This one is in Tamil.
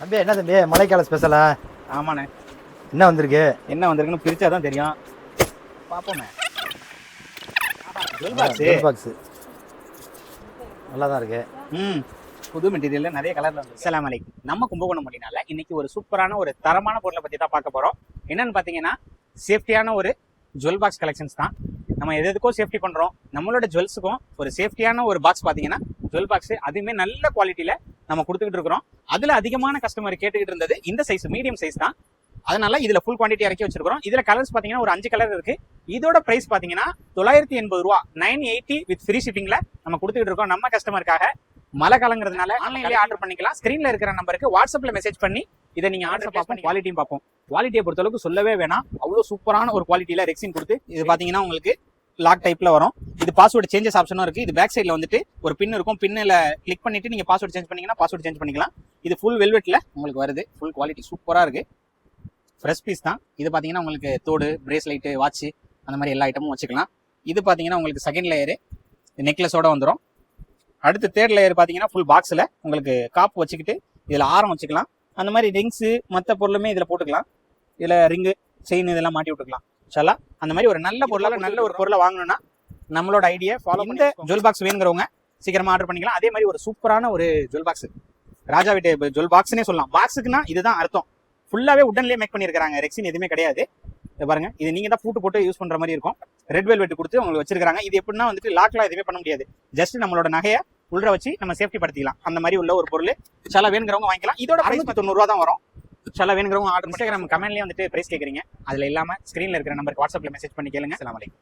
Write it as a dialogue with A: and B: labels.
A: தம்பி என்ன தம்பி மழைக்கால ஸ்பெஷலா?
B: ஆமாண்ணே.
A: என்ன வந்திருக்கு?
B: என்ன வந்திருக்குன்னு பிரிச்சா தான் தெரியும். பார்ப்போமே.
A: ஜுவல் பாக்ஸ் நல்லா தான் இருக்கு.
B: புது மெட்டீரியல்ல நிறைய கலர்ல வந்து. அஸ்ஸலாமு அலைக்கும். நம்ம கும்பகோணம் மொழினால இன்னைக்கு ஒரு சூப்பரான ஒரு தரமான பொருளை பத்தி தான் பார்க்க போறோம். என்னன்னு பாத்தீங்கன்னா சேஃப்டியான ஒரு ஜுவல் பாக்ஸ் கலெக்ஷன்ஸ் தான். நம்ம எதுக்கோ சேஃப்டி பண்றோம். நம்மளோட ஜுவல்ஸுக்கும் ஒரு சேஃப்டியான ஒரு பாக்ஸ் பாத்தீங்கன்னா ஜுவல் பாக்ஸ், அதுவுமே நல்ல குவாலிட்டியில நம்ம கொடுத்துக்கிட்டு இருக்கிறோம். அதுல அதிகமான கஸ்டமர் கேட்டுக்கிட்டு இருந்தது இந்த சைஸ், மீடியம் சைஸ் தான். அதனால இதுல ஃபுல் குவான்டிட்டி இறக்கி வச்சிருக்கோம். இதுல கலர்ஸ் பாத்தீங்கன்னா ஒரு 5 கலர் இருக்கு. இதோட பிரைஸ் பாத்தீங்கன்னா 980 ரூபா, 980 வித் ஃப்ரீ ஷிப்பிங்ல நம்ம கொடுத்துக்கிட்டு இருக்கோம். நம்ம கஸ்டமருக்காக மழை காலங்கிறதுனால ஆன்லைன்லயே ஆர்டர் பண்ணிக்கலாம். ஸ்கிரீன்ல இருக்கிற நம்பருக்கு வாட்ஸ்அப்ல மெசேஜ் பண்ணி இதை நீங்க ஆர்டர் பார்ப்போம். குவாலிட்டியும் பார்ப்போம். குவாலிட்டியை பொறுத்தளவுக்கு சொல்லவே வேணாம், அவ்வளவு சூப்பரான ஒரு குவாலிட்டியில ரெக்ஸின் கொடுத்து இது பாத்தீங்கன்னா உங்களுக்கு லாக் டைப்ல வரும். இது பாஸ்வேர்டு சேஞ்சஸ் ஆப்ஷனும் இருக்கு. இது பேக் சைட்ல வந்துட்டு ஒரு பின் இருக்கும். பின்னில் கிளிக் பண்ணிட்டு நீங்க பாஸ்வேர்டு சேஞ்ச் பண்ணீங்கன்னா பாஸ்வேர்டு சேஞ்ச் பண்ணிக்கலாம். இது ஃபுல் வெல்வெட்ல உங்களுக்கு வருது. ஃபுல் குவாலிட்டி சூப்பரா இருக்கு. ஃப்ரெஷ் பீஸ் தான். இது பாத்தீங்கன்னா உங்களுக்கு தோடு, பிரேஸ்லைட், வாட்ச் அந்த மாதிரி எல்லா ஐட்டமும் வச்சுக்கலாம். இது பாத்தீங்கன்னா உங்களுக்கு செகண்ட் லேயரு நெக்லஸோட வந்துடும். அடுத்து தேர்ட் லேயர் பாத்தீங்கன்னா ஃபுல் பாக்ஸ்ல உங்களுக்கு காப்பு வச்சுக்கிட்டு இதுல ஆரம் வச்சுக்கலாம். அந்த மாதிரி ரிங்ஸ் மற்ற பொருளுமே இதுல போட்டுக்கலாம். இதுல ரிங்கு, செயின் இதெல்லாம் மாட்டி விட்டுக்கலாம். சலா அந்த மாதிரி ஒரு நல்ல பொருளால நல்ல ஒரு பொருளை வாங்கணும்னா நம்மளோட ஐடியா ஃபாலோ. இந்த ஜுவல் பாக்ஸ் வேணுங்கிறவங்க சீக்கிரமா ஆர்டர் பண்ணிக்கலாம். அதே மாதிரி ஒரு சூப்பரான ஒரு ஜுவல் பாக்ஸ், ராஜா வீட்டு ஜுவல் பாக்ஸ்னே சொல்லலாம். பாக்ஸுக்குன்னா இதுதான் அர்த்தம். ஃபுல்லாவே உடன்லயே மேக் பண்ணிருக்காங்க. ரெக்ஸின் எதுவுமே கிடையாது. இது பாருங்க, இது நீங்க தான் பூட்டு போட்டு யூஸ் பண்ற மாதிரி இருக்கும். ரெட் வெல்வெட் கொடுத்து உங்களுக்கு வச்சிருக்காங்க. இது எப்படின்னா வந்துட்டு லாக்லாம் எதுவுமே பண்ண முடியாது. ஜஸ்ட் நம்மளோட நகையை உள்ள வச்சு நம்ம சேஃப்டி படுத்திக்கலாம். அந்த மாதிரி உள்ள ஒரு பொருள். சில வேணுங்கிறவங்க வாங்கிக்கலாம். இதோட 690 ரூபா தான் வரும். சில வேணுங்கிறவங்க ஆர்டர் பண்ணி நம்ம கமெண்ட்லயே வந்துட்டு பிரைஸ் கேட்குறீங்க. அதுல இல்லாம ஸ்கிரீன்ல இருக்கிற நம்பருக்கு வாட்ஸ்அப்ல மெசேஜ் பண்ணி கேளுங்க. அஸ்ஸலாமு அலைக்கும்.